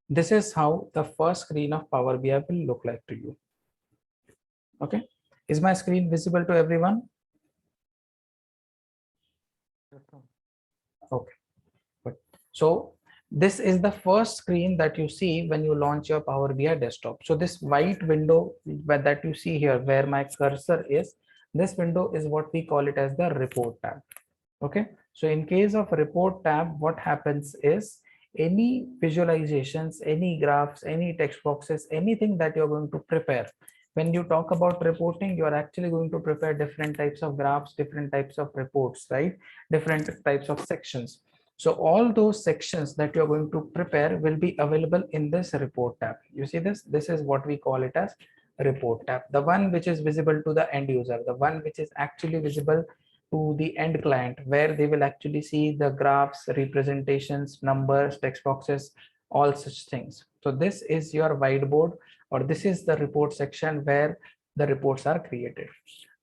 This is how the first screen of Power BI will look like to you. Okay, is my screen visible to everyone? Okay, good. So this is the first screen that you see when you launch your Power BI desktop. So this white window that you see here, where my cursor is, this window is what we call it as the report tab. Okay, so in case of report tab, what happens is any visualizations, any graphs, any text boxes, anything that you're going to prepare. When you talk about reporting, you are actually going to prepare different types of graphs, different types of reports, right? Different types of sections. So all those sections that you're going to prepare will be available in this report tab. You see this? This is what we call it as report tab. The one which is visible to the end user, the one which is actually visible to the end client, where they will actually see the graphs, representations, numbers, text boxes, all such things. So this is your whiteboard, or this is the report section where the reports are created.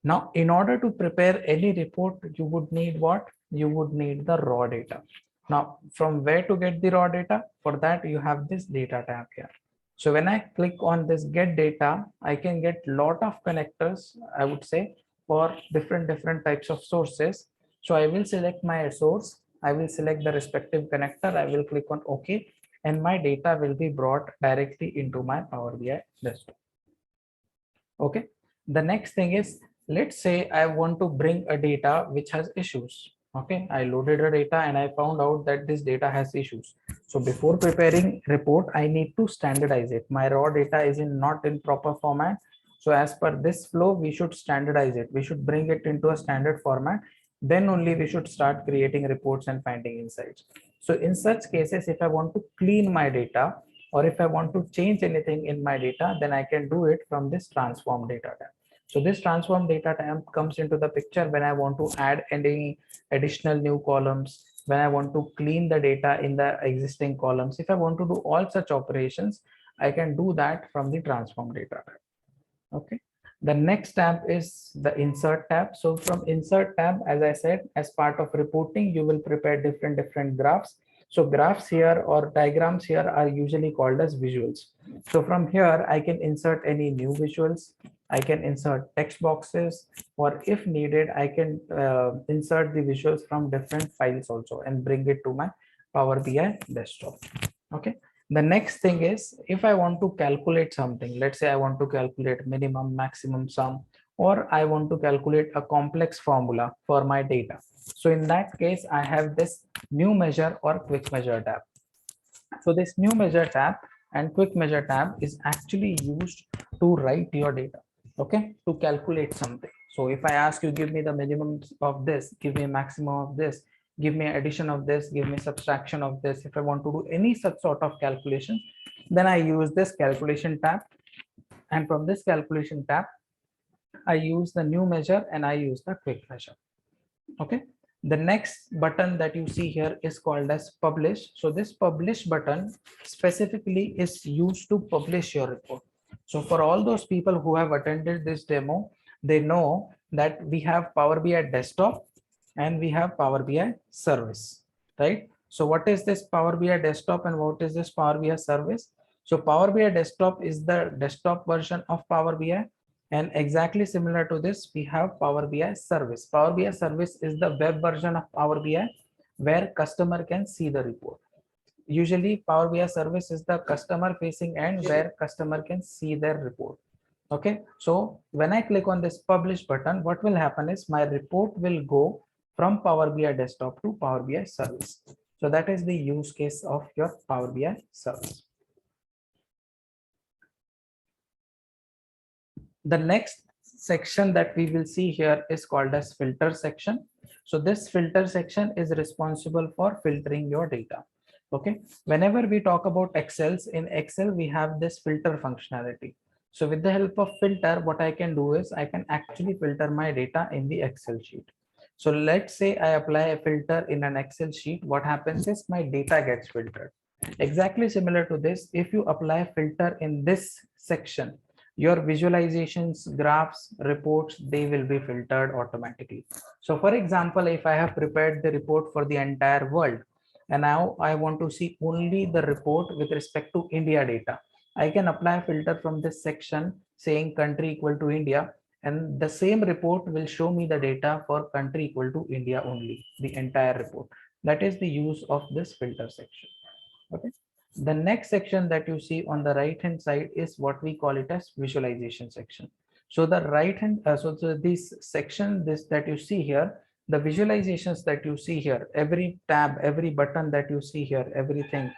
Now, in order to prepare any report, you would need what? You would need the raw data. Now, from where to get the raw data? For that, you have this data tab here. So when I click on this get data, I can get lot of connectors, I would say, for different types of sources. So I will select my source, I will select the respective connector, I will click on OK, and my data will be brought directly into my Power BI desktop. Okay, the next thing is, let's say I want to bring a data which has issues. Okay, I loaded a data and I found out that this data has issues. So before preparing report, I need to standardize it. My raw data is not in proper format. So as per this flow, we should standardize it. We should bring it into a standard format. Then only we should start creating reports and finding insights. So in such cases, if I want to clean my data, or if I want to change anything in my data, then I can do it from this transform data tab. So this transform data tab comes into the picture when I want to add any additional new columns, when I want to clean the data in the existing columns. If I want to do all such operations, I can do that from the transform data tab. Okay. The next tab is the insert tab. So from insert tab, as I said, as part of reporting, you will prepare different graphs. So graphs here or diagrams here are usually called as visuals. So from here, I can insert any new visuals. I can insert text boxes, or if needed, I can insert the visuals from different files also and bring it to my Power BI desktop. Okay. The next thing is, if I want to calculate something, let's say I want to calculate minimum, maximum sum, or I want to calculate a complex formula for my data. So in that case, I have this new measure or quick measure tab. So this new measure tab and quick measure tab is actually used to write your data, okay, to calculate something. So if I ask you, give me the minimum of this, give me a maximum of this, give me addition of this, give me subtraction of this, if I want to do any such sort of calculation, then I use this calculation tab, and from this calculation tab I use the new measure and I use the quick measure. Okay, the next button that you see here is called as publish. So this publish button specifically is used to publish your report. So for all those people who have attended this demo, they know that we have Power BI desktop and we have Power BI service, right? So what is this Power BI desktop and what is this Power BI service? So Power BI desktop is the desktop version of Power BI, and exactly similar to this, we have Power BI service. Power BI service is the web version of Power BI where customer can see the report. Usually Power BI service is the customer facing end where customer can see their report. Okay, so when I click on this publish button, what will happen is my report will go from Power BI desktop to Power BI service. So that is the use case of your Power BI service. The next section that we will see here is called as filter section. So this filter section is responsible for filtering your data. Okay, whenever we talk about Excels, in Excel we have this filter functionality. So with the help of filter, what I can do is I can actually filter my data in the Excel sheet. So let's say I apply a filter in an Excel sheet. What happens is my data gets filtered. Exactly similar to this, if you apply a filter in this section, your visualizations, graphs, reports, they will be filtered automatically. So for example, if I have prepared the report for the entire world, and now I want to see only the report with respect to India data. I can apply a filter from this section saying country equal to India, and the same report will show me the data for country equal to India only, the entire report. That is the use of this filter section. Okay. The next section that you see on the right hand side is what we call it as visualization section. So the right hand, this section, this that you see here, the visualizations that you see here, every tab, every button that you see here, everything,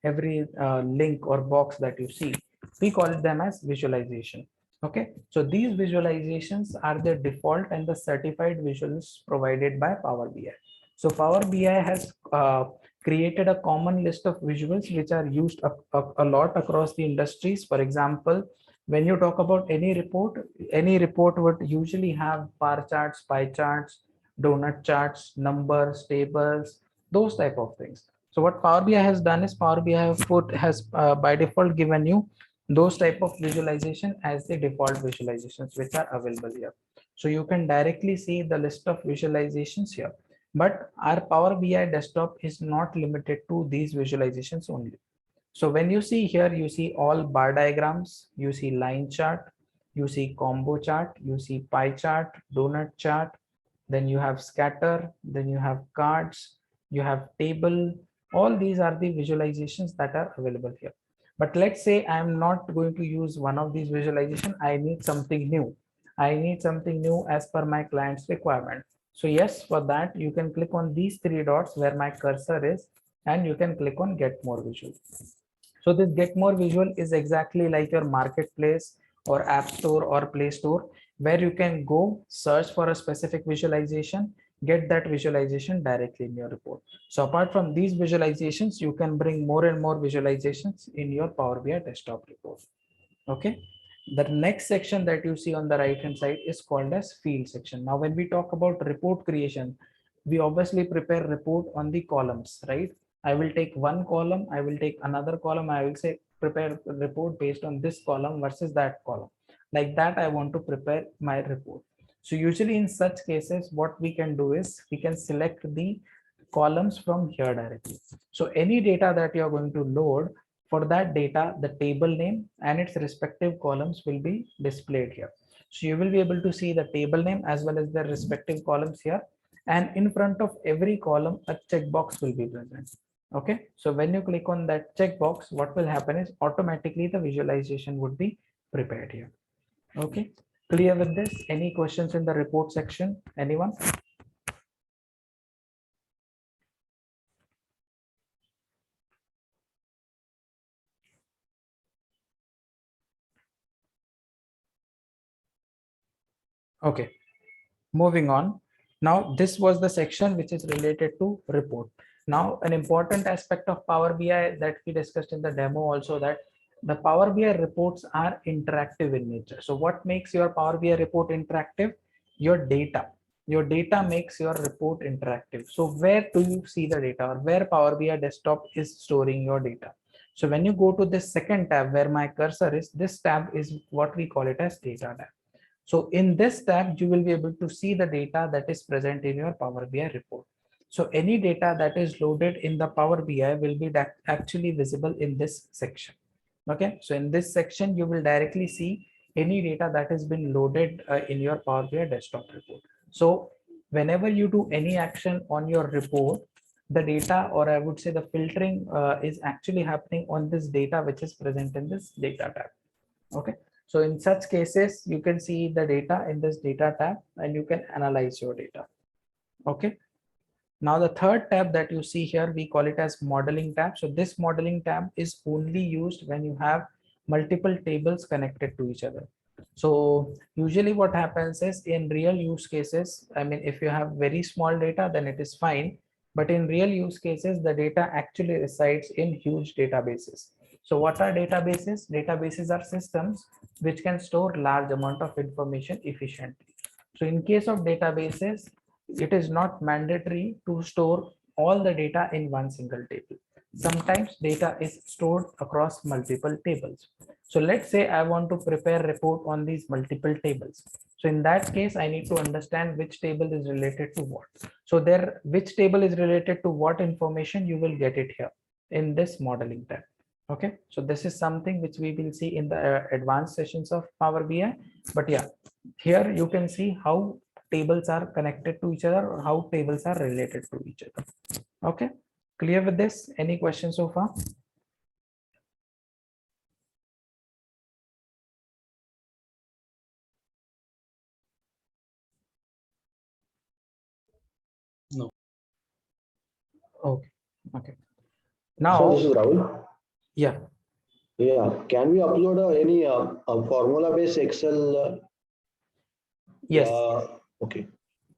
every link or box that you see, we call them as visualization. Okay, so these visualizations are the default and the certified visuals provided by Power BI. So Power BI has created a common list of visuals which are used a lot across the industries. For example, when you talk about any report would usually have bar charts, pie charts, donut charts, numbers, tables, those type of things. So what Power BI has done is Power BI has by default given you those type of visualization as the default visualizations which are available here. So you can directly see the list of visualizations here. But our Power BI desktop is not limited to these visualizations only. So when you see here, you see all bar diagrams, you see line chart, you see combo chart, you see pie chart, donut chart, then you have scatter, then you have cards, you have table. All these are the visualizations that are available here. But let's say I'm not going to use one of these visualization. I need something new. I need something new as per my client's requirement. So yes, for that, you can click on these three dots where my cursor is, and you can click on get more visual. So this get more visual is exactly like your marketplace or app store or play store, where you can go search for a specific visualization, get that visualization directly in your report. So apart from these visualizations, you can bring more and more visualizations in your Power BI desktop report. Okay. The next section that you see on the right hand side is called as field section. Now, when we talk about report creation, we obviously prepare report on the columns, right? I will take one column, I will take another column, I will say prepare a report based on this column versus that column. Like that, I want to prepare my report. So usually in such cases, what we can do is we can select the columns from here directly. So any data that you are going to load, for that data, the table name and its respective columns will be displayed here. So you will be able to see the table name as well as the respective columns here. And in front of every column, a checkbox will be present. Okay, so when you click on that checkbox, what will happen is automatically the visualization would be prepared here. Okay, clear with this? Any questions in the report section? Anyone? Okay, moving on. Now, this was the section which is related to report. Now, an important aspect of Power BI that we discussed in the demo also, that the Power BI reports are interactive in nature. So what makes your Power BI report interactive? Your data. Your data makes your report interactive. So where do you see the data, or where Power BI desktop is storing your data? So when you go to this second tab where my cursor is, this tab is what we call it as data tab. So in this tab, you will be able to see the data that is present in your Power BI report. So any data that is loaded in the Power BI will be actually visible in this section. Okay, so in this section, you will directly see any data that has been loaded in your Power BI desktop report. So whenever you do any action on your report, the data, or I would say the filtering is actually happening on this data which is present in this data tab. Okay, so in such cases, you can see the data in this data tab and you can analyze your data. Okay, now the third tab that you see here, we call it as modeling tab. So this modeling tab is only used when you have multiple tables connected to each other. So usually what happens is, in real use cases, I mean, if you have very small data, then it is fine. But in real use cases, the data actually resides in huge databases. So what are databases? Databases are systems which can store large amount of information efficiently. So in case of databases, it is not mandatory to store all the data in one single table. sometimes data is stored across multiple tables. So let's say I want to prepare a report on these multiple tables. So in that case, I need to understand which table is related to what. So there, which table is related to what information, you will get it here in this modeling tab. Okay, so this is something which we will see in the advanced sessions of Power BI. But yeah, here you can see how tables are connected to each other or how tables are related to each other. Okay, clear with this? Any questions so far? No. Okay, okay. So Now, this is Rahul. yeah, Yeah, can we upload any formula-based Excel? yes, Yeah, okay.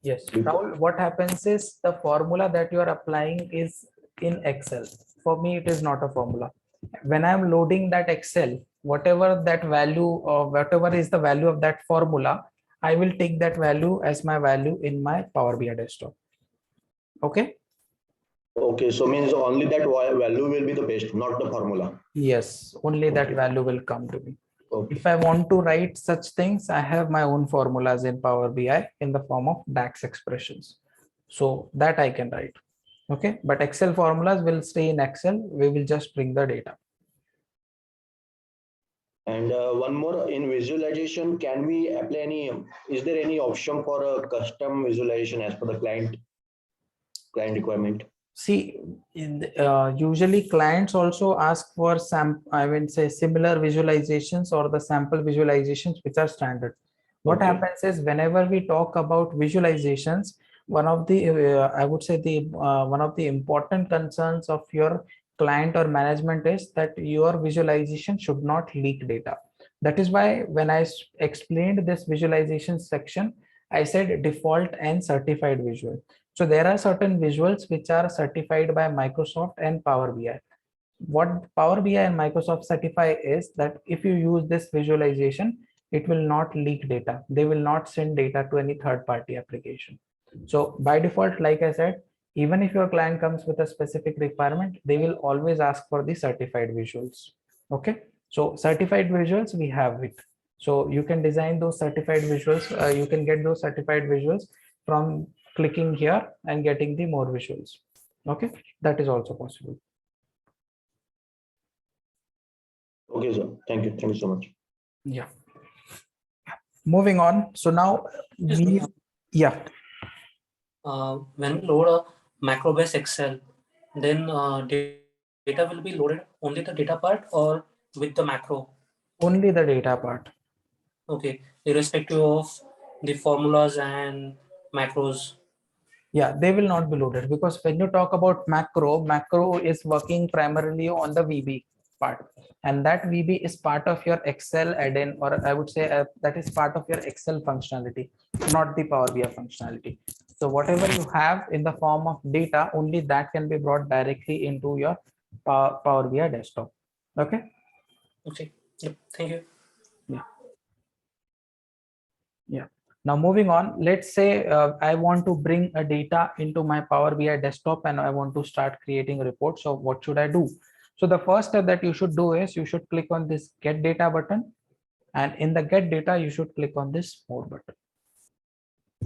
yes. Because, Rahul, what happens is the formula that you are applying is in Excel. For me, it is not a formula. When I'm loading that Excel, whatever that value or whatever is the value of that formula, I will take that value as my value in my Power BI desktop. Okay. okay, so means only that value will be the best, not the formula. Yes, only that Okay. value will come to me. Okay. If I want to write such things, I have my own formulas in Power BI in the form of DAX expressions. So that I can write. Okay, but Excel formulas will stay in Excel. We will just bring the data. And one more in visualization, can we apply any, is there any option for a custom visualization as per the client requirement? See, usually clients also ask for some, I will say similar visualizations or the sample visualizations which are standard. What Okay. happens is whenever we talk about visualizations, one of the I would say the one of the important concerns of your client or management is that your visualization should not leak data. That is why when I explained this visualization section, I said default and certified visual. So there are certain visuals which are certified by Microsoft and Power BI. What Power BI and Microsoft certify is that if you use this visualization, it will not leak data. They will not send data to any third-party application. So by default, like I said, even if your client comes with a specific requirement, they will always ask for the certified visuals. Okay. So certified visuals, we have it. So you can design those certified visuals. You can get those certified visuals from clicking here and getting the more visuals. Okay, that is also possible. Okay, sir. Thank you. Thank you so much. Yeah, moving on. So now we, yeah, When we load a macro based Excel, then data will be loaded only the data part or with the macro. only the data part. Okay, irrespective of the formulas and macros. Yeah, they will not be loaded because when you talk about macro is working primarily on the VB part, and that VB is part of your Excel add-in, or I would say that is part of your Excel functionality, not the Power BI functionality. So whatever you have in the form of data, only that can be brought directly into your Power BI desktop. Okay. Okay, yep, thank you. Yeah. Yeah. Now moving on, let's say I want to bring a data into my Power BI desktop and I want to start creating reports. So what should I do? So the first step that you should do is you should click on this get data button, and in the get data, you should click on this more button.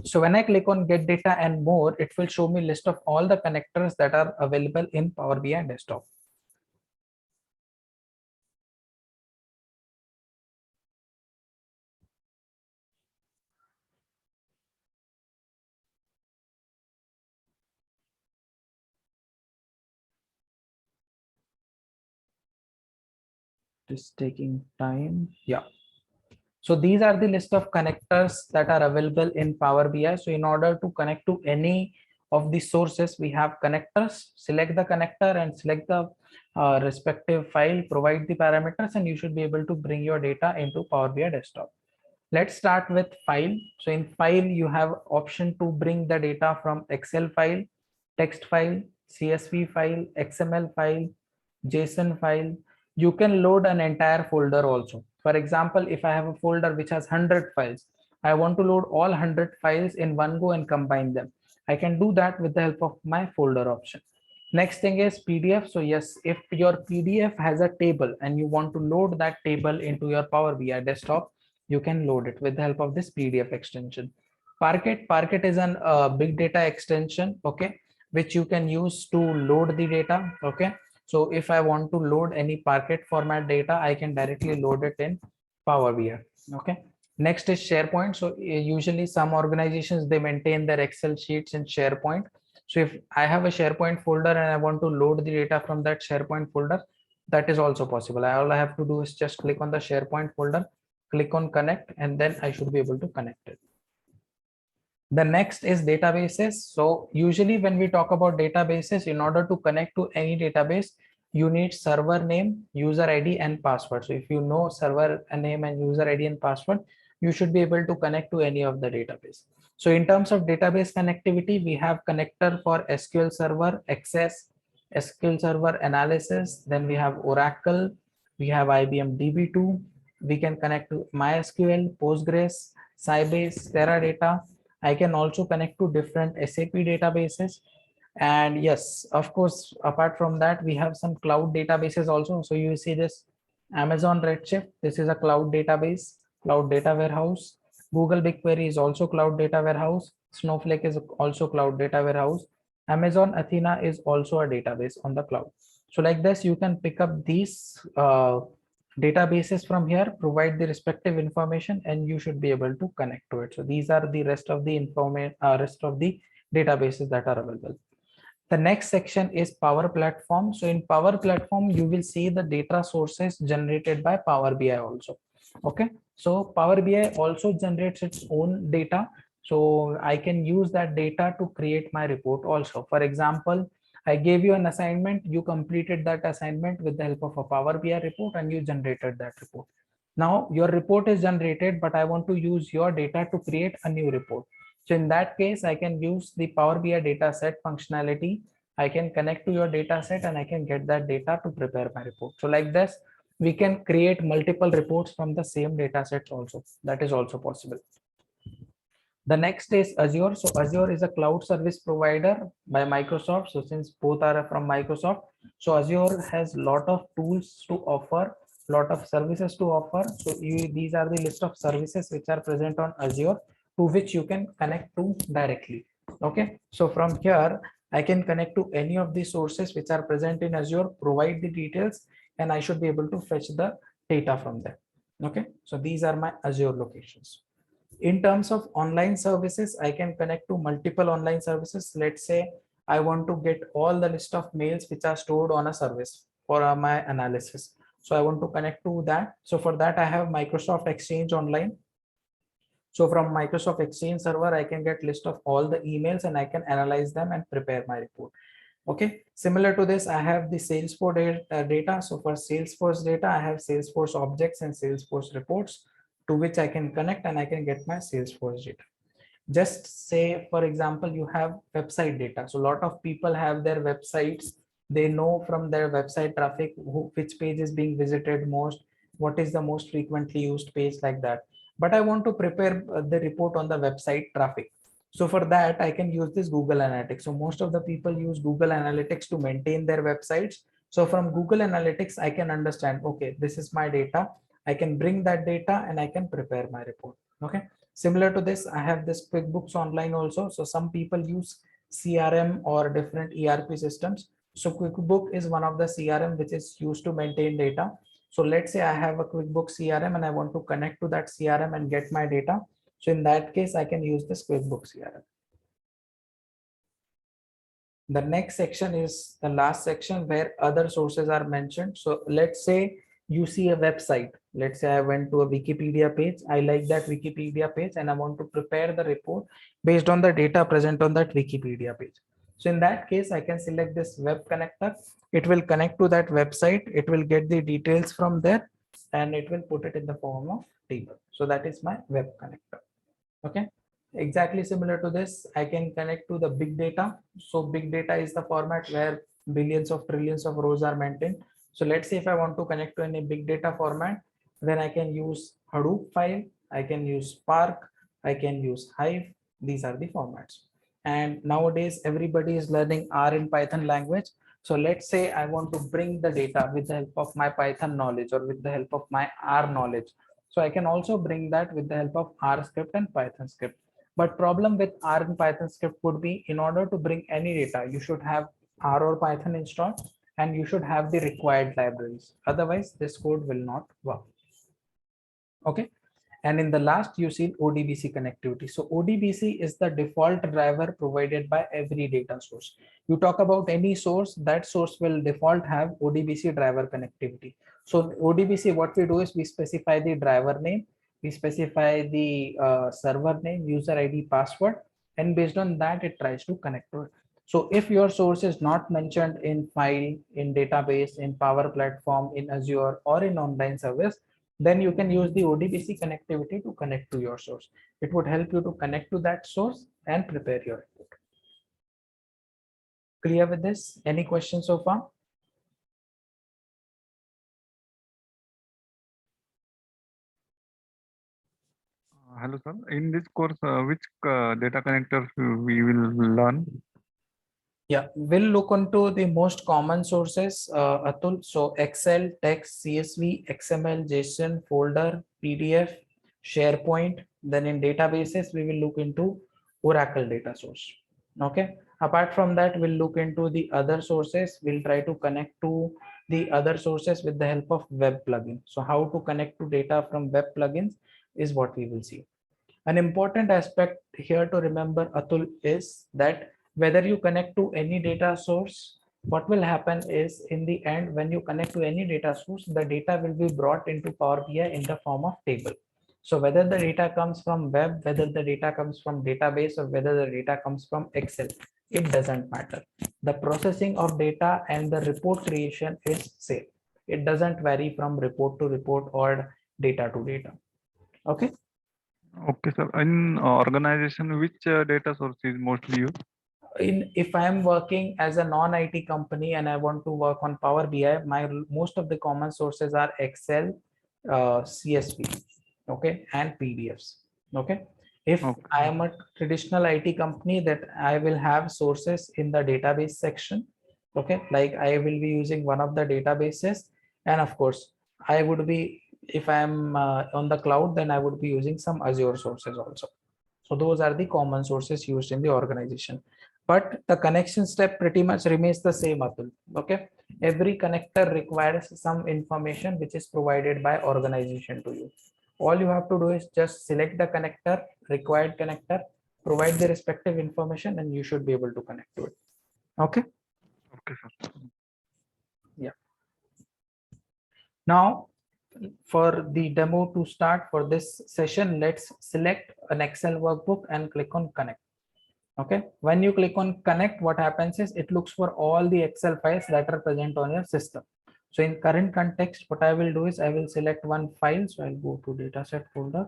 So when I click on get data and more, it will show me list of all the connectors that are available in Power BI desktop. Just taking time. Yeah. So these are the list of connectors that are available in Power BI. So in order to connect to any of the sources, we have connectors. Select the connector and select the respective file, provide the parameters, and you should be able to bring your data into Power BI desktop. Let's start with file. So in file, you have option to bring the data from Excel file, text file, CSV file, XML file, JSON file. You can load an entire folder also. For example, if I have a folder which has 100 files, I want to load all 100 files in one go and combine them. I can do that with the help of my folder option. Next thing is PDF. So yes, if your PDF has a table and you want to load that table into your Power BI desktop, you can load it with the help of this PDF extension. Parquet is an big data extension, okay, which you can use to load the data, okay. So if I want to load any Parquet format data, I can directly load it in Power BI, okay. Next is SharePoint. So usually some organizations, they maintain their Excel sheets in SharePoint. So if I have a SharePoint folder and I want to load the data from that SharePoint folder, that is also possible. All I have to do is just click on the SharePoint folder, click on connect, and then I should be able to connect it. The next is databases. So usually when we talk about databases, in order to connect to any database, you need server name, user ID, and password. So if you know server name and user ID and password, you should be able to connect to any of the database. So in terms of database connectivity, we have connector for SQL Server Access, SQL Server Analysis. Then we have Oracle, we have IBM DB2. We can connect to MySQL, Postgres, Sybase, Teradata. I can also connect to different SAP databases. And yes, of course, apart from that, we have some cloud databases also. So you see this Amazon Redshift. This is a cloud database, cloud data warehouse. Google BigQuery is also cloud data warehouse. Snowflake is also cloud data warehouse. Amazon Athena is also a database on the cloud. So like this, you can pick up these databases from here, provide the respective information, and you should be able to connect to it. So these are the rest of the rest of the databases that are available. The next section is Power Platform. So in Power Platform, you will see the data sources generated by Power BI also. Okay, so Power BI also generates its own data. So I can use that data to create my report also. For example, I gave you an assignment, you completed that assignment with the help of a Power BI report and you generated that report. Now your report is generated, but I want to use your data to create a new report. So in that case, I can use the Power BI data set functionality. I can connect to your data set and I can get that data to prepare my report. So like this, we can create multiple reports from the same data sets also. That is also possible. The next is Azure. So Azure is a cloud service provider by Microsoft. So since both are from Microsoft, so Azure has lot of tools to offer, lot of services to offer. So these are the list of services which are present on Azure, to which you can connect to directly. Okay, so from here I can connect to any of the sources which are present in Azure, provide the details, and I should be able to fetch the data from there. Okay, so these are my Azure locations. In terms of online services, I can connect to multiple online services. Let's say I want to get all the list of mails which are stored on a service for my analysis. So I want to connect to that. So for that, I have Microsoft Exchange Online. So from Microsoft Exchange server, I can get list of all the emails and I can analyze them and prepare my report. Okay, similar to this, I have the Salesforce data. So for Salesforce data, I have Salesforce objects and Salesforce reports, to which I can connect and I can get my Salesforce data. Just say, for example, you have website data. So a lot of people have their websites. They know from their website traffic which page is being visited most, what is the most frequently used page, like that. But I want to prepare the report on the website traffic. So for that, I can use this Google Analytics. So most of the people use Google Analytics to maintain their websites. So from Google Analytics, I can understand, okay, this is my data. I can bring that data and I can prepare my report. Okay. Similar to this, I have this QuickBooks Online also. So some people use CRM or different ERP systems. So QuickBook is one of the CRM which is used to maintain data. So let's say I have a QuickBooks CRM and I want to connect to that CRM and get my data. So in that case, I can use this QuickBooks CRM. The next section is the last section where other sources are mentioned. So let's say you see a website. Let's say I went to a Wikipedia page. I like that Wikipedia page and I want to prepare the report based on the data present on that Wikipedia page. So in that case, I can select this web connector. It will connect to that website. It will get the details from there and it will put it in the form of table. So that is my web connector. Okay. Exactly similar to this, I can connect to the big data. So big data is the format where billions of trillions of rows are maintained. So let's say if I want to connect to any big data format, then I can use Hadoop file, I can use Spark, I can use Hive. These are the formats. and nowadays everybody is learning R in Python language. So let's say I want to bring the data with the help of my Python knowledge or with the help of my R knowledge. So I can also bring that with the help of R script and Python script. But problem with R and Python script would be, in order to bring any data, you should have R or Python installed, and you should have the required libraries. Otherwise, this code will not work. Okay. And in the last, you see ODBC connectivity. So ODBC is the default driver provided by every data source. You talk about any source, that source will default have ODBC driver connectivity. So ODBC, what we do is we specify the driver name, we specify the server name, user ID, password, and based on that, it tries to connect to it. So if your source is not mentioned in file, in database, in Power Platform, in Azure, or in online service, then you can use the ODBC connectivity to connect to your source. It would help you to connect to that source and prepare your report. Clear with this? Any questions so far? Hello, sir. In this course, which data connectors we will learn? Yeah, we'll look into the most common sources, Atul. So Excel, text, CSV, XML, JSON, folder, PDF, SharePoint. Then in databases, we will look into Oracle data source. Okay. Apart from that, we'll look into the other sources. We'll try to connect to the other sources with the help of web plugin. So how to connect to data from web plugins is what we will see. An important aspect here to remember, Atul, is that whether you connect to any data source, what will happen is, in the end, when you connect to any data source, the data will be brought into Power BI in the form of table. So whether the data comes from web, whether the data comes from database, or whether the data comes from Excel, it doesn't matter. The processing of data and the report creation is same. It doesn't vary from report to report or data to data. Okay. Okay, sir. In organization, which data source is mostly used? If I am working as a non-IT company and I want to work on Power BI, my most of the common sources are Excel, CSV, okay, and PDFs. Okay. If Okay. I am a traditional IT company, that I will have sources in the database section. Okay, like I will be using one of the databases, and of course, I would be, if I am on the cloud, then I would be using some Azure sources also. So those are the common sources used in the organization. But the connection step pretty much remains the same, Atul. Okay. Every connector requires some information which is provided by organization to you. All you have to do is just select the connector, required connector, provide the respective information, and you should be able to connect to it. Okay. Okay, sir. Yeah. Now, for the demo to start for this session, let's select an Excel workbook and click on connect. Okay, when you click on connect, what happens is it looks for all the Excel files that are present on your system. So in current context, what I will do is I will select one file. So I'll go to dataset folder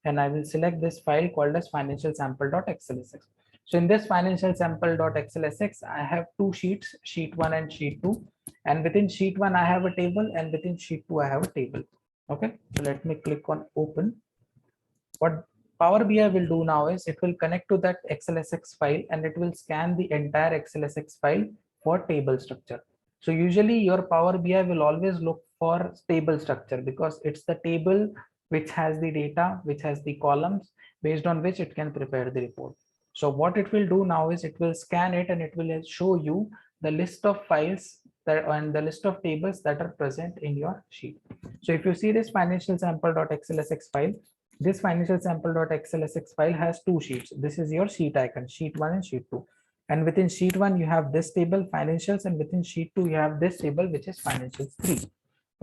and I will select this file called as financial sample.xlsx. So in this financial sample.xlsx, I have two sheets, sheet 1 and sheet 2. And within sheet 1, I have a table, and within sheet 2, I have a table. Okay, so let me click on open. What Power BI will do now is it will connect to that XLSX file and it will scan the entire XLSX file for table structure. So usually your Power BI will always look for table structure because it's the table which has the data, which has the columns based on which it can prepare the report. So what it will do now is it will scan it and it will show you the list of files that and the list of tables that are present in your sheet. So if you see this financial sample.xlsx file, this financial sample.xlsx file has two sheets. This is your sheet icon, sheet 1 and sheet 2. And within sheet 1, you have this table, financials, and within sheet 2, you have this table, which is financials 3.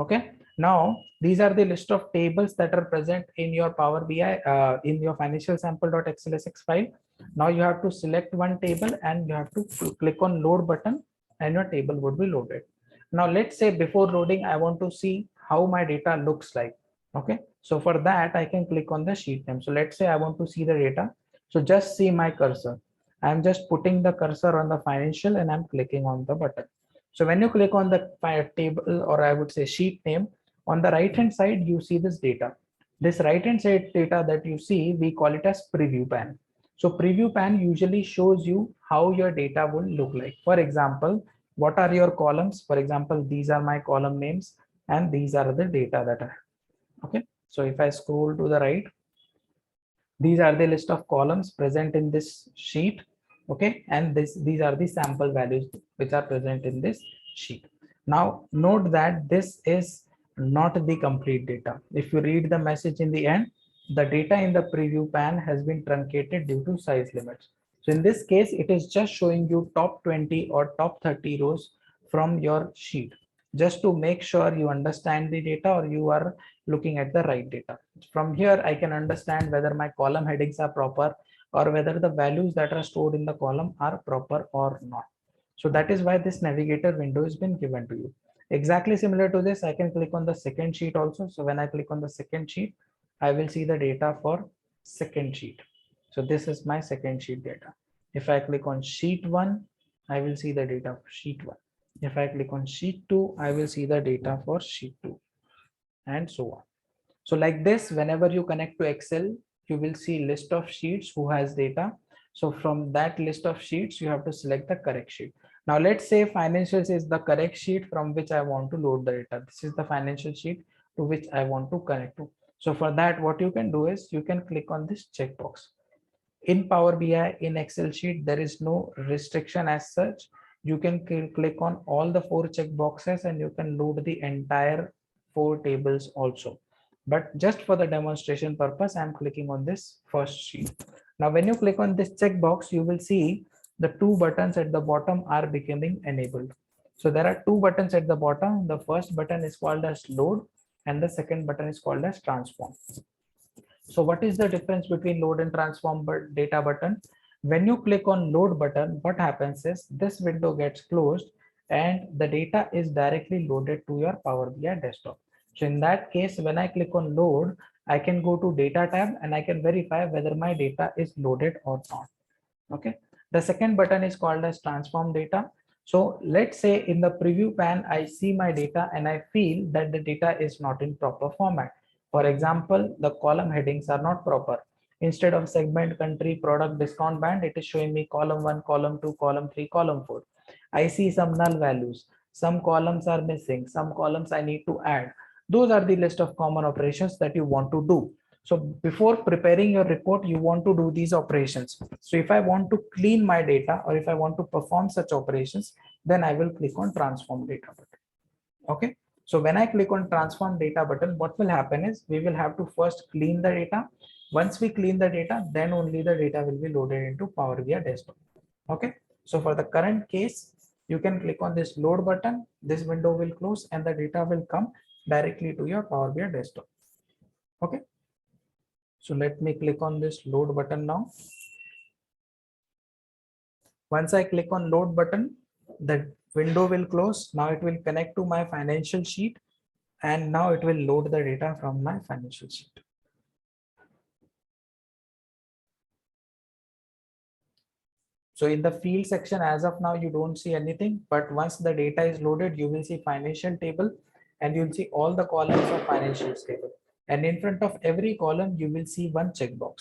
Okay. Now, these are the list of tables that are present in your Power BI, in your financial sample.xlsx file. Now you have to select one table and you have to click on load button and your table would be loaded. Now, let's say before loading, I want to see how my data looks like. Okay, so for that I can click on the sheet name. So let's say I want to see the data. So just see my cursor. I'm just putting the cursor on the financial and I'm clicking on the button. So when you click on the table, or I would say sheet name, on the right hand side you see this data. This right hand side data that you see, we call it as preview pan. So preview pan usually shows you how your data will look like. For example, what are your columns? For example, these are my column names and these are the data that I have. Okay. So if I scroll to the right, these are the list of columns present in this sheet. Okay. And these are the sample values which are present in this sheet. Now note that this is not the complete data. If you read the message in the end, the data in the preview pan has been truncated due to size limits. So in this case, it is just showing you top 20 or top 30 rows from your sheet, just to make sure you understand the data or you are looking at the right data. From here, I can understand whether my column headings are proper or whether the values that are stored in the column are proper or not. So that is why this navigator window has been given to you. Exactly similar to this, I can click on the second sheet also. So when I click on the second sheet, I will see the data for second sheet. So this is my second sheet data. If I click on sheet 1, I will see the data for sheet 1. If I click on sheet 2, I will see the data for sheet 2, and so on. So like this, whenever you connect to Excel, you will see list of sheets who has data. So from that list of sheets, you have to select the correct sheet. Now let's say financials is the correct sheet from which I want to load the data. This is the financial sheet to which I want to connect to. So for that, what you can do is you can click on this checkbox. In Power BI, in Excel sheet, there is no restriction as such. You can click on all the 4 check boxes and you can load the entire 4 tables also. But just for the demonstration purpose, I'm clicking on this first sheet. Now, when you click on this checkbox, you will see the 2 buttons at the bottom are becoming enabled. So there are 2 buttons at the bottom. The first button is called as load and the second button is called as transform. So what is the difference between load and transform data button? When you click on load button, what happens is this window gets closed and the data is directly loaded to your Power BI desktop. So in that case, when I click on load, I can go to data tab and I can verify whether my data is loaded or not. Okay. The second button is called as transform data. So let's say in the preview pan, I see my data and I feel that the data is not in proper format. For example, the column headings are not proper. Instead of segment, country, product, discount band, it is showing me column 1, column 2, column 3, column 4. I see some null values. Some columns are missing. Some columns I need to add. Those are the list of common operations that you want to do. So before preparing your report, you want to do these operations. So if I want to clean my data or if I want to perform such operations, then I will click on transform data button. Okay. So when I click on transform data button, what will happen is we will have to first clean the data. Once we clean the data, then only the data will be loaded into Power BI desktop. Okay. So for the current case, you can click on this load button. This window will close and the data will come directly to your Power BI desktop. Okay. So let me click on this load button now. Once I click on load button, the window will close. Now it will connect to my financial sheet and now it will load the data from my financial sheet. So in the field section, as of now, you don't see anything, but once the data is loaded, you will see financial table and you'll see all the columns of financials table. And in front of every column, you will see one checkbox.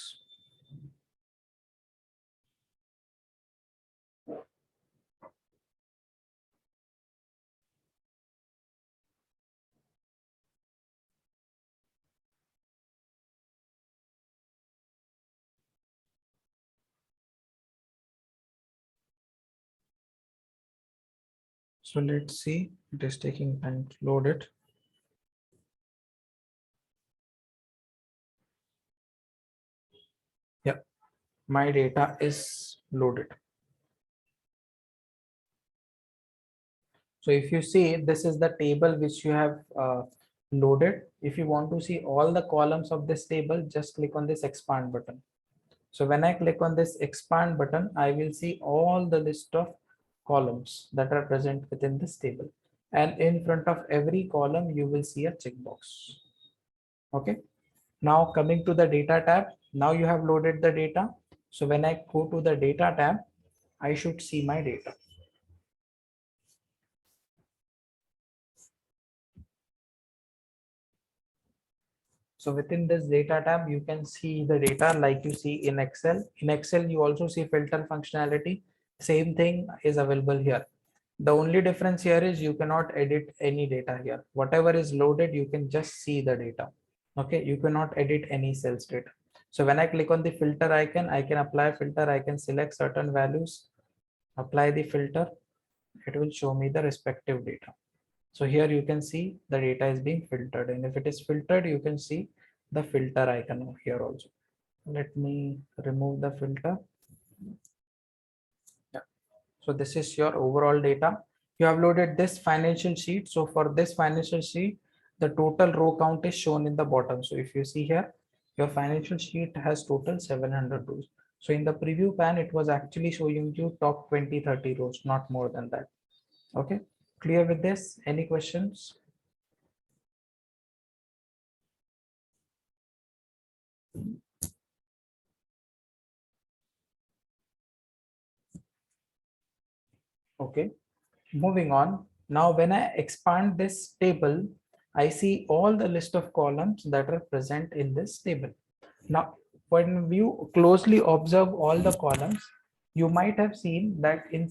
So let's see, it is taking time to load it. Yeah, my data is loaded. So if you see, this is the table which you have loaded. If you want to see all the columns of this table, just click on this expand button. So when I click on this expand button, I will see all the list of columns that are present within this table. And in front of every column, you will see a checkbox. Okay. Now coming to the data tab, now you have loaded the data. So when I go to the data tab, I should see my data. So within this data tab, you can see the data like you see in Excel. In Excel, you also see filter functionality. Same thing is available here. The only difference here is you cannot edit any data here. Whatever is loaded, you can just see the data. Okay, you cannot edit any cells data. So when I click on the filter icon, I can apply filter. I can select certain values, apply the filter. It will show me the respective data. So here you can see the data is being filtered, and if it is filtered, you can see the filter icon over here also. Let me remove the filter. Yeah. So this is your overall data. You have loaded this financial sheet. So for this financial sheet, the total row count is shown in the bottom. So if you see here, your financial sheet has total 700 rows. So in the preview pan, it was actually showing you top 20-30 rows, not more than that. Okay, clear with this? Any questions? Okay, moving on. Now, when I expand this table, I see all the list of columns that are present in this table. Now, when you closely observe all the columns, you might have seen that in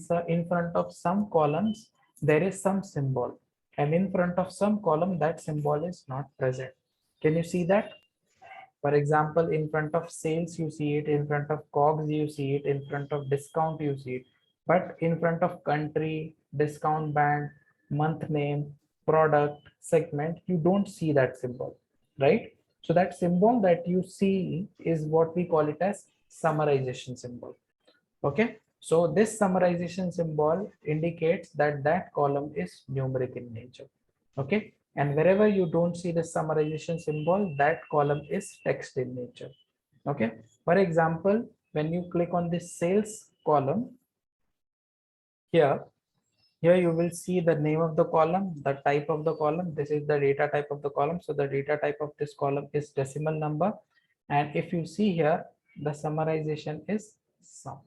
front of some columns, there is some symbol. And in front of some column, that symbol is not present. Can you see that? For example, in front of sales, you see it, in front of COGS, you see it, in front of discount, you see it. But in front of country, discount band, month name, product, segment, you don't see that symbol, right? So that symbol that you see is what we call it as summarization symbol. Okay. So this summarization symbol indicates that that column is numeric in nature. Okay. And wherever you don't see the summarization symbol, that column is text in nature. Okay. For example, when you click on this sales column here, you will see the name of the column, the type of the column. This is the data type of the column. So the data type of this column is decimal number. And if you see here, the summarization is sum.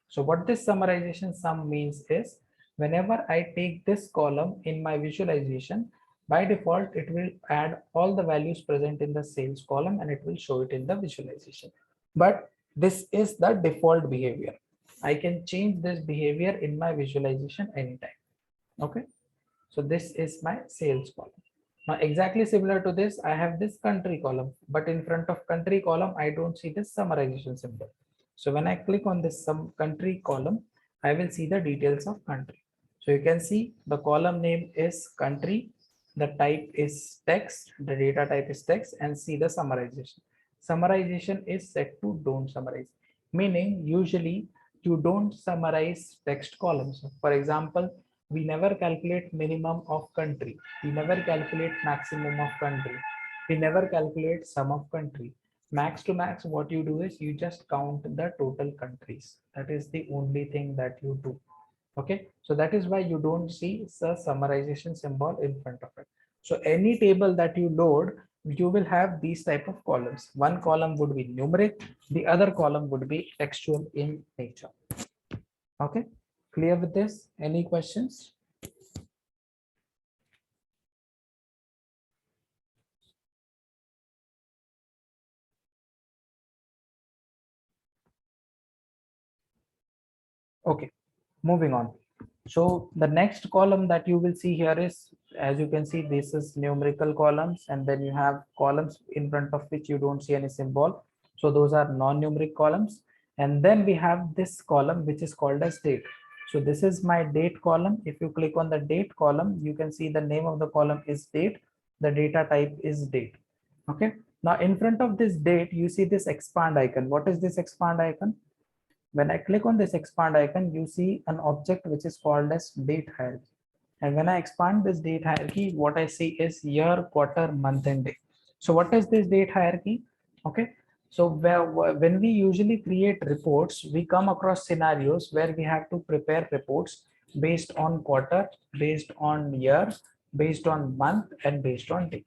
So what this summarization sum means is whenever I take this column in my visualization, by default, it will add all the values present in the sales column and it will show it in the visualization. But this is the default behavior. I can change this behavior in my visualization anytime. Okay, so this is my sales column. Now exactly similar to this, I have this country column, but in front of country column, I don't see this summarization symbol. So when I click on this some country column, I will see the details of country. So you can see the column name is country, the type is text, the data type is text, and see the summarization. Summarization is set to don't summarize, meaning usually you don't summarize text columns. For example, we never calculate minimum of country, we never calculate maximum of country, we never calculate sum of country. Max to max, what you do is you just count the total countries. That is the only thing that you do. Okay, so that is why you don't see the summarization symbol in front of it. So any table that you load, you will have these type of columns. One column would be numeric, the other column would be textual in nature. Okay, clear with this? Any questions? Okay, moving on. So the next column that you will see here is, as you can see, this is numerical columns, and then you have columns in front of which you don't see any symbol. So those are non-numeric columns. And then we have this column which is called as date. So this is my date column. If you click on the date column, you can see the name of the column is date. The data type is date. Okay. Now in front of this date, you see this expand icon. What is this expand icon? When I click on this expand icon, you see an object which is called as date hierarchy. And when I expand this date hierarchy, what I see is year, quarter, month, and day. So what is this date hierarchy? Okay. So when we usually create reports, we come across scenarios where we have to prepare reports based on quarter, based on year, based on month, and based on day.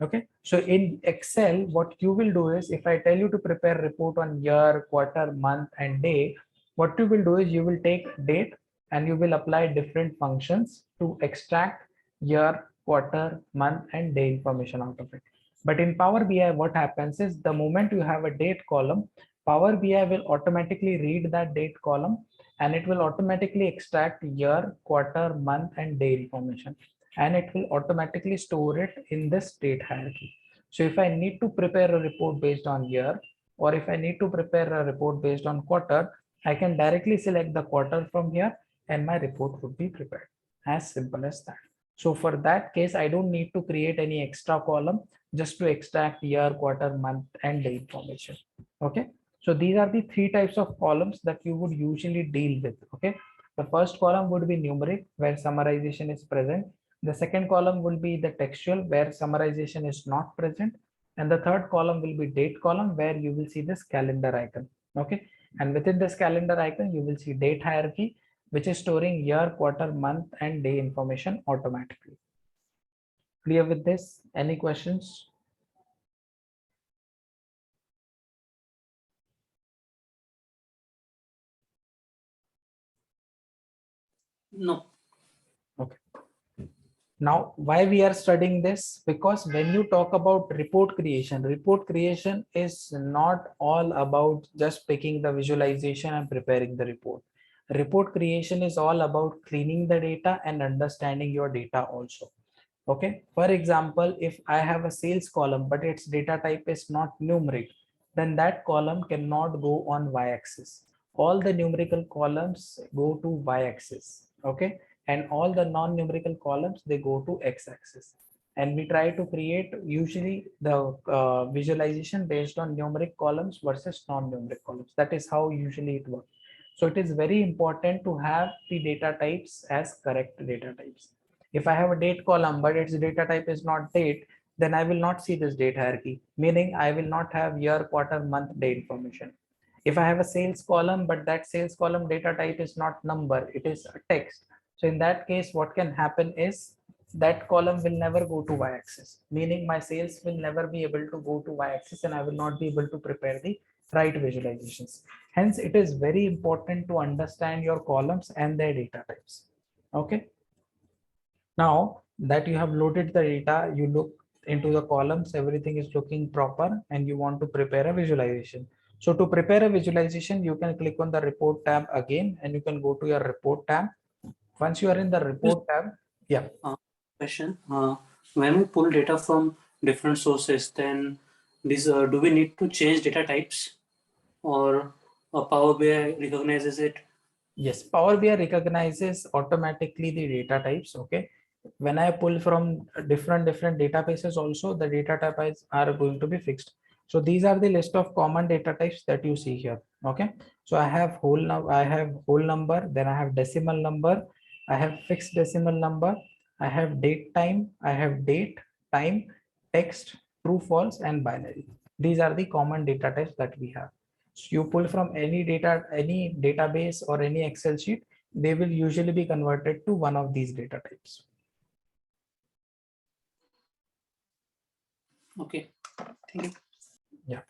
Okay, so in Excel, what you will do is, if I tell you to prepare report on year, quarter, month, and day, what you will do is you will take date and you will apply different functions to extract year, quarter, month, and day information out of it. But in Power BI, what happens is the moment you have a date column, Power BI will automatically read that date column and it will automatically extract year, quarter, month, and day information. And it will automatically store it in this date hierarchy. So if I need to prepare a report based on year, or if I need to prepare a report based on quarter, I can directly select the quarter from here and my report would be prepared. As simple as that. So for that case, I don't need to create any extra column just to extract year, quarter, month, and day information. Okay. So these are the three types of columns that you would usually deal with. Okay. The first column would be numeric, where summarization is present. The second column will be the textual, where summarization is not present. And the third column will be date column, where you will see this calendar icon. Okay. And within this calendar icon, you will see date hierarchy, which is storing year, quarter, month, and day information automatically. Clear with this? Any questions? No. Okay. Now, why we are studying this? Because when you talk about report creation is not all about just picking the visualization and preparing the report. Report creation is all about cleaning the data and understanding your data also. Okay. For example, if I have a sales column, but its data type is not numeric, then that column cannot go on y-axis. All the numerical columns go to y-axis. Okay. And all the non-numerical columns, they go to x-axis. And we try to create usually the visualization based on numeric columns versus non-numeric columns. That is how usually it works. So it is very important to have the data types as correct data types. If I have a date column, but its data type is not date, then I will not see this date hierarchy, meaning I will not have year, quarter, month, day information. If I have a sales column, but that sales column data type is not number, it is a text. So in that case, what can happen is that column will never go to y-axis, meaning my sales will never be able to go to y-axis and I will not be able to prepare the right visualizations. Hence, it is very important to understand your columns and their data types. Okay. Now that you have loaded the data, you look into the columns, everything is looking proper and you want to prepare a visualization. So to prepare a visualization, you can click on the report tab again and you can go to your report tab. Once you are in the report tab, yeah. Question. When we pull data from different sources, then this do we need to change data types, or Power BI recognizes it? Yes, Power BI recognizes automatically the data types. Okay. When I pull from different databases also, the data types are going to be fixed. So these are the list of common data types that you see here. Okay. So I have whole number, then I have decimal number, I have fixed decimal number, I have date time, I have date, time, text, true, false, and binary. These are the common data types that we have. So you pull from any data, any database or any Excel sheet, they will usually be converted to one of these data types. Okay, thank you. Yeah.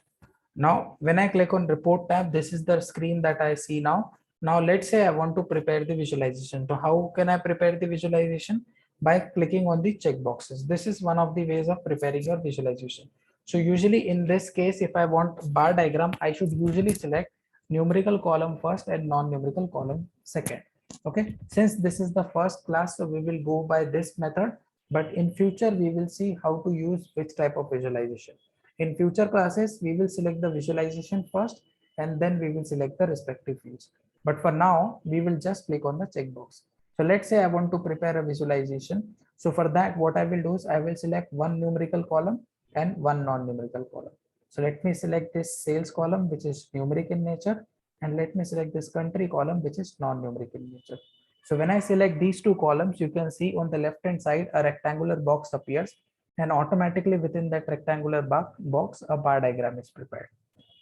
Now, when I click on report tab, this is the screen that I see now. Now, let's say I want to prepare the visualization. So how can I prepare the visualization? By clicking on the check boxes. This is one of the ways of preparing your visualization. So usually in this case, if I want bar diagram, I should usually select numerical column first and non-numerical column second. Okay. Since this is the first class, so we will go by this method, but in future, we will see how to use which type of visualization. In future classes, we will select the visualization first and then we will select the respective fields. But for now, we will just click on the checkbox. So let's say I want to prepare a visualization. So for that, what I will do is I will select one numerical column and one non-numerical column. So let me select this sales column, which is numeric in nature, and let me select this country column, which is non-numeric in nature. So when I select these two columns, you can see on the left-hand side, a rectangular box appears and automatically within that rectangular box, a bar diagram is prepared.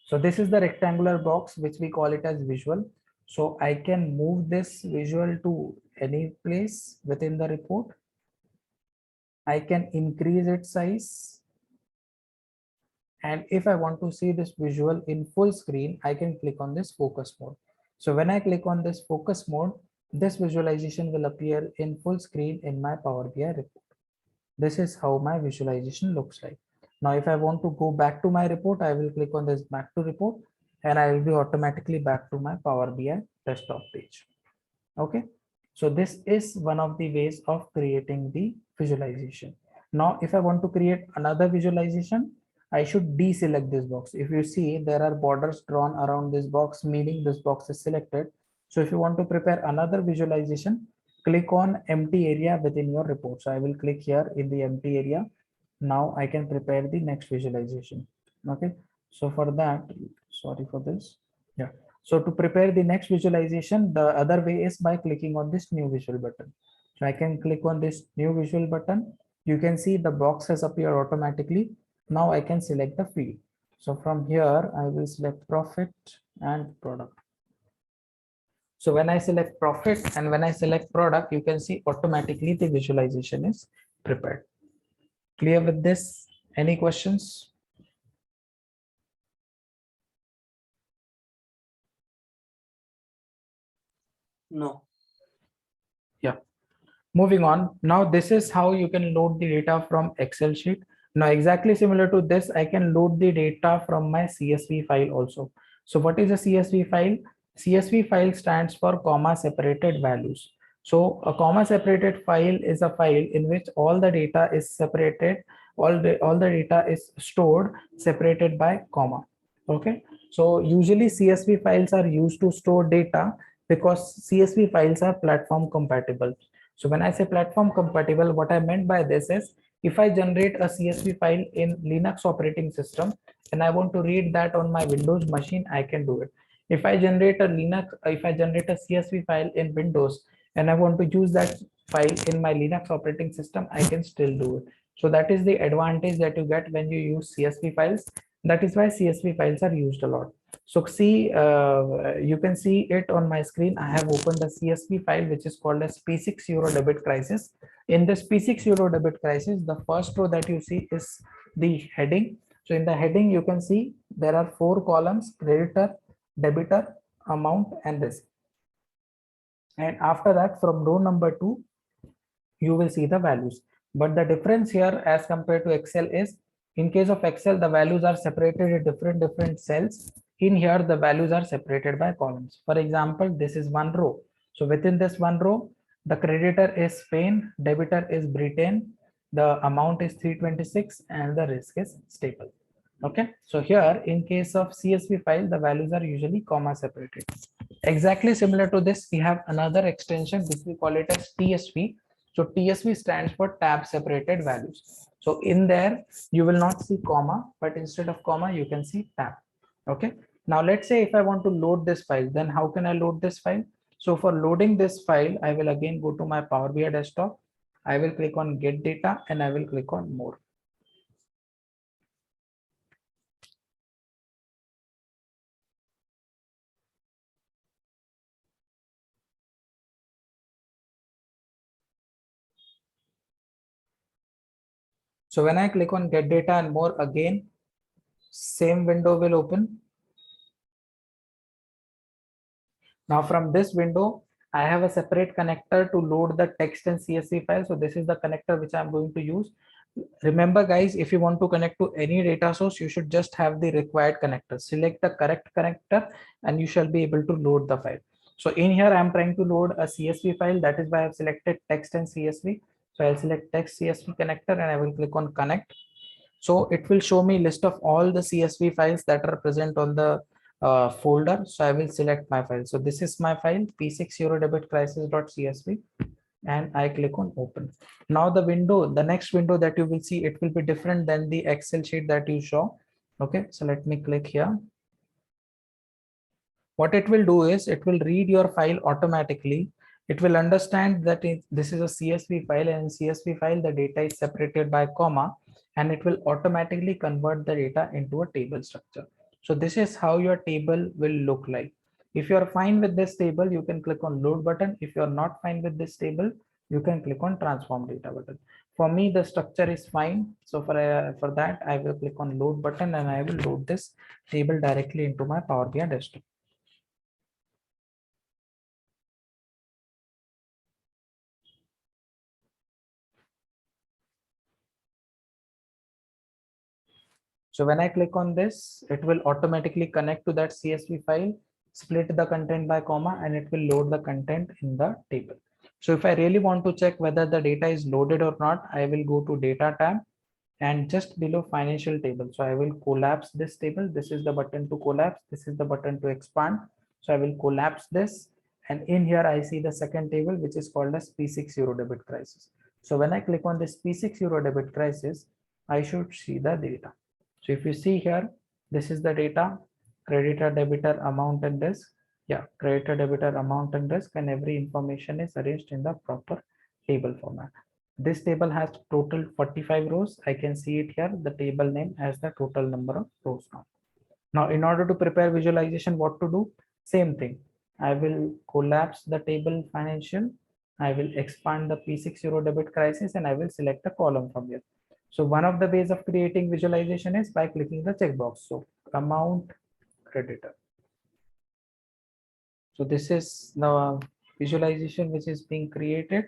So this is the rectangular box, which we call it as visual. So I can move this visual to any place within the report. I can increase its size. And if I want to see this visual in full screen, I can click on this focus mode. So when I click on this focus mode, this visualization will appear in full screen in my Power BI report. This is how my visualization looks like. Now, if I want to go back to my report, I will click on this back to report and I will be automatically back to my Power BI desktop page. Okay. So this is one of the ways of creating the visualization. Now, if I want to create another visualization, I should deselect this box. If you see, there are borders drawn around this box, meaning this box is selected. So if you want to prepare another visualization, click on empty area within your report. So I will click here in the empty area. Now I can prepare the next visualization. Okay. So for that, sorry for this. Yeah. So to prepare the next visualization, the other way is by clicking on this new visual button. So I can click on this new visual button. You can see the box has appeared automatically. Now I can select the field. So from here, I will select profit and product. So when I select profit and when I select product, you can see automatically the visualization is prepared. Clear with this? Any questions? No. Yeah. Moving on. Now this is how you can load the data from Excel sheet. Now exactly similar to this, I can load the data from my CSV file also. So what is a CSV file? CSV file stands for comma separated values. So a comma separated file is a file in which all the data is separated, all the data is stored separated by comma. Okay. So usually CSV files are used to store data because CSV files are platform compatible. So when I say platform compatible, what I meant by this is if I generate a CSV file in Linux operating system and I want to read that on my Windows machine, I can do it. If I generate a CSV file in Windows and I want to use that file in my Linux operating system, I can still do it. So that is the advantage that you get when you use CSV files. That is why CSV files are used a lot. So see, you can see it on my screen. I have opened a CSV file which is called as P6 Euro debit crisis. In this P6 Euro debit crisis, the first row that you see is the heading. So in the heading, you can see there are 4 columns: creditor, debitor, amount, and risk. And after that, from row number 2, you will see the values. But the difference here as compared to Excel is, in case of Excel, the values are separated in different cells. In here, the values are separated by columns. For example, this is one row. So within this one row, the creditor is Spain, debitor is Britain, the amount is 326, and the risk is stable. Okay. So here, in case of CSV file, the values are usually comma separated. Exactly similar to this, we have another extension which we call it as TSV. So TSV stands for tab separated values. So in there, you will not see comma, but instead of comma, you can see tab. Okay. Now let's say if I want to load this file, then how can I load this file? So for loading this file, I will again go to my Power BI desktop. I will click on get data and I will click on more. So when I click on get data and more, again, same window will open. Now from this window, I have a separate connector to load the text and CSV file. So this is the connector which I'm going to use. Remember guys, if you want to connect to any data source, you should just have the required connector. Select the correct connector and you shall be able to load the file. So in here, I'm trying to load a CSV file. That is why I've selected text and CSV. So I'll select text CSV connector and I will click on connect. So it will show me list of all the CSV files that are present on the folder. So I will select my file. So this is my file P6 Euro debit crisis.csv and I click on open. Now the next window that you will see, it will be different than the Excel sheet that you saw. Okay, so let me click here. What it will do is it will read your file automatically. It will understand that this is a CSV file, and in CSV file the data is separated by comma, and it will automatically convert the data into a table structure. So this is how your table will look like. If you are fine with this table, you can click on load button. If you are not fine with this table, you can click on transform data button. For me, the structure is fine. So for that, I will click on load button and I will load this table directly into my Power BI desktop. So when I click on this, it will automatically connect to that CSV file, split the content by comma, and it will load the content in the table. So if I really want to check whether the data is loaded or not, I will go to data tab and just below financial table. So I will collapse this table. This is the button to collapse. This is the button to expand. So I will collapse this. And in here, I see the second table, which is called as P6 euro debit crisis. So when I click on this P6 euro debit crisis, I should see the data. So if you see here, this is the data, creditor, debitor, amount, and risk. Yeah, creditor, debitor, amount, and risk, and every information is arranged in the proper table format. This table has total 45 rows. I can see it here. The table name has the total number of rows now. Now, in order to prepare visualization, what to do? Same thing. I will collapse the table financial. I will expand the P6 euro debit crisis, and I will select a column from here. So one of the ways of creating visualization is by clicking the checkbox. So amount creditor. So this is the visualization which is being created.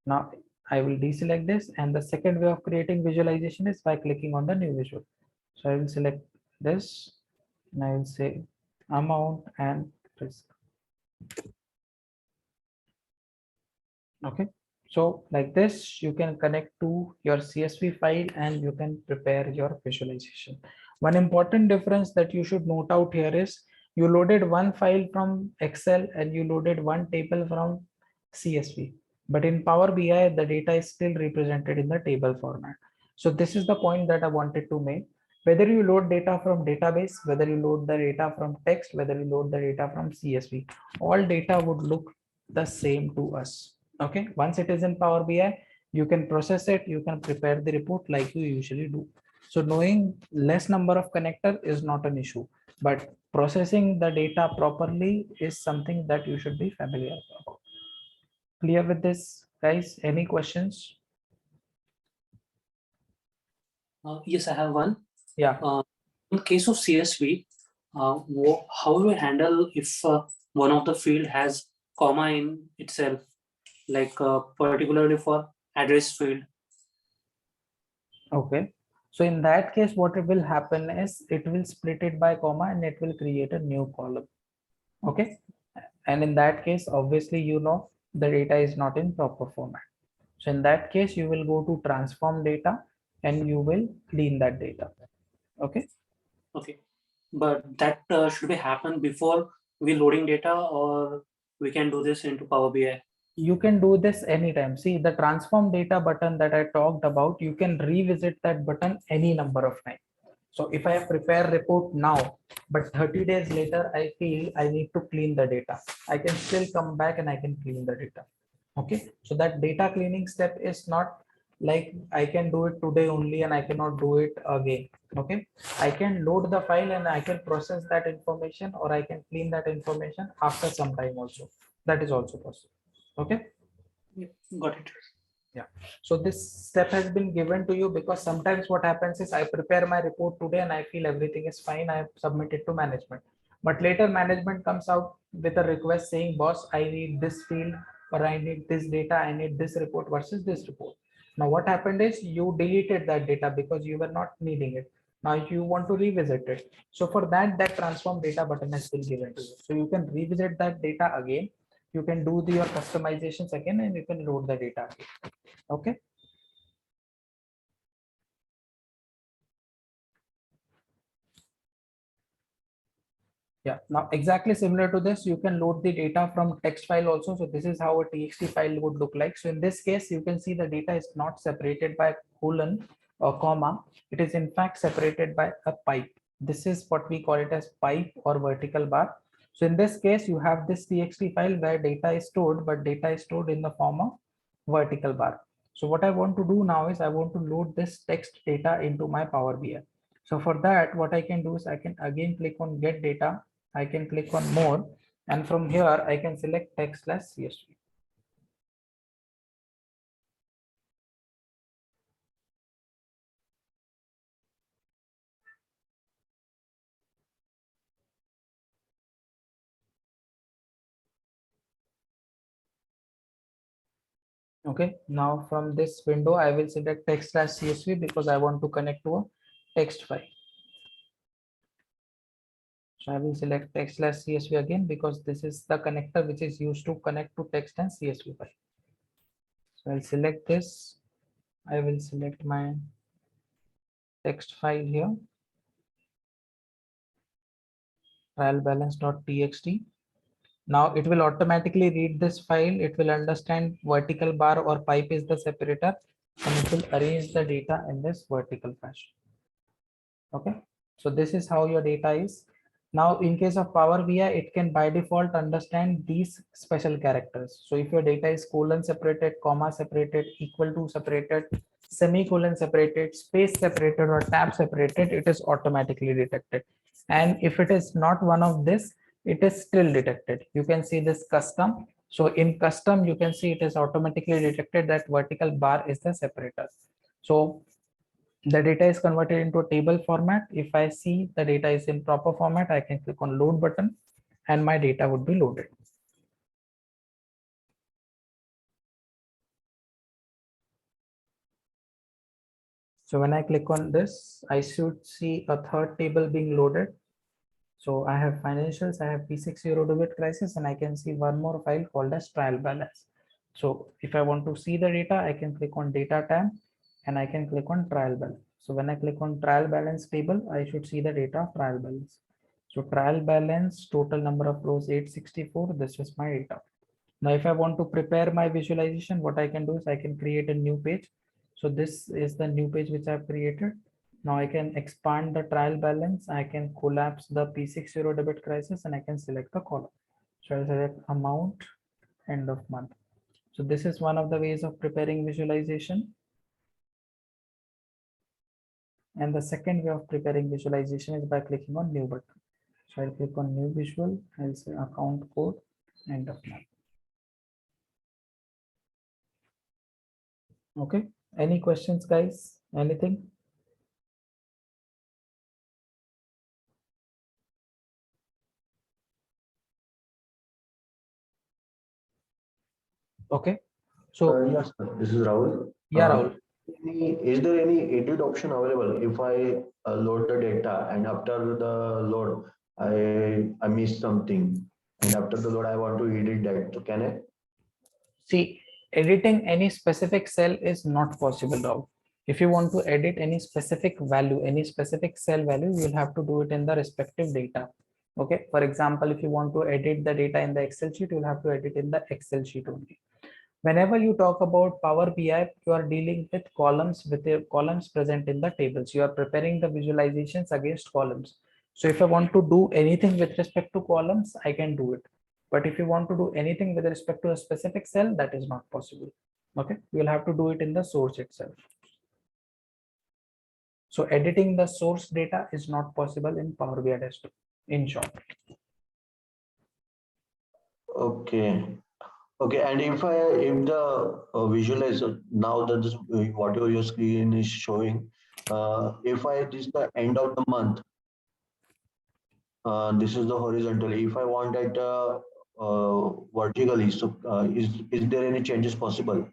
Now I will deselect this, and the second way of creating visualization is by clicking on the new visual. So I will select this and I will say amount and risk. Okay, so like this you can connect to your CSV file and you can prepare your visualization. One important difference that you should note out here is you loaded one file from Excel and you loaded one table from CSV, but in Power BI the data is still represented in the table format. So this is the point that I wanted to make. Whether you load data from database, whether you load the data from text, whether you load the data from CSV, all data would look the same to us. Okay, once it is in Power BI, you can process it, you can prepare the report like you usually do. So knowing less number of connector is not an issue, but processing the data properly is something that you should be familiar about. Clear with this, guys? Any questions? Yes, I have one. Yeah. In case of CSV, how will we handle if one of the field has comma in itself, like particularly for address field? Okay. So in that case, what it will happen is it will split it by comma and it will create a new column. Okay. And in that case, obviously, you know, the data is not in proper format. So in that case, you will go to transform data and you will clean that data. Okay. Okay, but that should be happen before we loading data, or we can do this into Power BI? You can do this anytime. See the transform data button that I talked about, you can revisit that button any number of times. So if I prepare report now, but 30 days later, I feel I need to clean the data, I can still come back and I can clean the data. Okay. So that data cleaning step is not like I can do it today only and I cannot do it again. Okay. I can load the file and I can process that information, or I can clean that information after some time also. That is also possible. Okay. Yeah, got it. Yeah. So this step has been given to you because sometimes what happens is I prepare my report today and I feel everything is fine. I submit it to management, but later management comes out with a request saying, boss, I need this field, or I need this data, I need this report versus this report. Now what happened is you deleted that data because you were not needing it. Now you want to revisit it. So for that, that transform data button has been given to you. So you can revisit that data again. You can do your customizations again and you can load the data again. Okay. Yeah, now exactly similar to this, you can load the data from text file also. So this is how a TXT file would look like. So in this case, you can see the data is not separated by colon or comma. It is in fact separated by a pipe. This is what we call it as pipe or vertical bar. So in this case, you have this TXT file where data is stored, but data is stored in the form of vertical bar. So what I want to do now is I want to load this text data into my Power BI. So for that, what I can do is I can again click on get data. I can click on more, and from here I can select text/CSV. Okay, now from this window I will select text/CSV because I want to connect to a text file. So I will select text/CSV again because this is the connector which is used to connect to text and CSV file. So I'll select this. I will select my text file here, trial balance.txt. Now it will automatically read this file. It will understand vertical bar or pipe is the separator, and it will arrange the data in this vertical fashion. Okay, so this is how your data is. Now in case of Power BI, it can by default understand these special characters. So if your data is colon separated, comma separated, equal to separated, semicolon separated, space separated, or tab separated, it is automatically detected. And if it is not one of this, it is still detected. You can see this custom. So in custom, you can see it is automatically detected that vertical bar is the separator. So the data is converted into a table format. If I see the data is in proper format, I can click on load button and my data would be loaded. So when I click on this, I should see a third table being loaded. So I have financials, I have P60 debit crisis, and I can see one more file called as trial balance. So if I want to see the data, I can click on data tab and I can click on trial balance. So when I click on trial balance table, I should see the data of trial balance. So trial balance, total number of rows 864. This is my data. Now, if I want to prepare my visualization, what I can do is I can create a new page. So this is the new page which I've created. Now I can expand the trial balance. I can collapse the P60 debit crisis and I can select the column. So I'll select amount, end of month. So this is one of the ways of preparing visualization. And the second way of preparing visualization is by clicking on new button. So I'll click on new visual, I'll say account code, end of month. Okay, any questions, guys? Anything? Okay, so Yes, sir. This is Rahul. yeah, Rahul. Is there any edit option available if I load the data and after the load I miss something and after the load I want to edit that? So can I? See, editing any specific cell is not possible now. If you want to edit any specific value, any specific cell value, you'll have to do it in the respective data. Okay, for example, if you want to edit the data in the Excel sheet, you'll have to edit in the Excel sheet only. Whenever you talk about Power BI, you are dealing with columns present in the tables. You are preparing the visualizations against columns. So if I want to do anything with respect to columns, I can do it. But if you want to do anything with respect to a specific cell, that is not possible. Okay, you'll have to do it in the source itself. So editing the source data is not possible in Power BI desktop, in short. Okay. Okay, and if the visualizer now that this whatever your screen is showing, if I this is the end of the month, this is the horizontal. If I want it vertically, so is there any changes possible?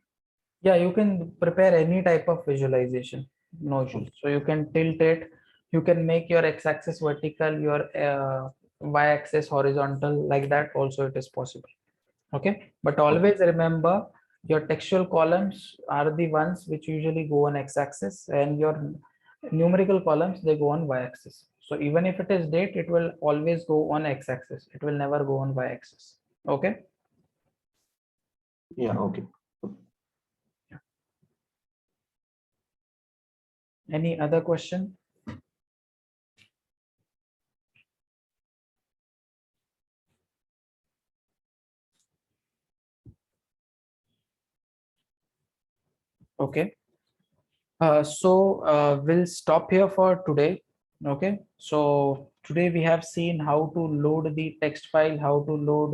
Yeah, you can prepare any type of visualization, no issues. So you can tilt it, you can make your x-axis vertical, your y-axis horizontal, like that also it is possible. Okay, but always remember your textual columns are the ones which usually go on x-axis, and your numerical columns, they go on y-axis. So even if it is date, it will always go on x-axis, it will never go on y-axis. Okay. Yeah, okay. Any other question? Okay. We'll stop here for today. Okay. So today we have seen how to load the text file, how to load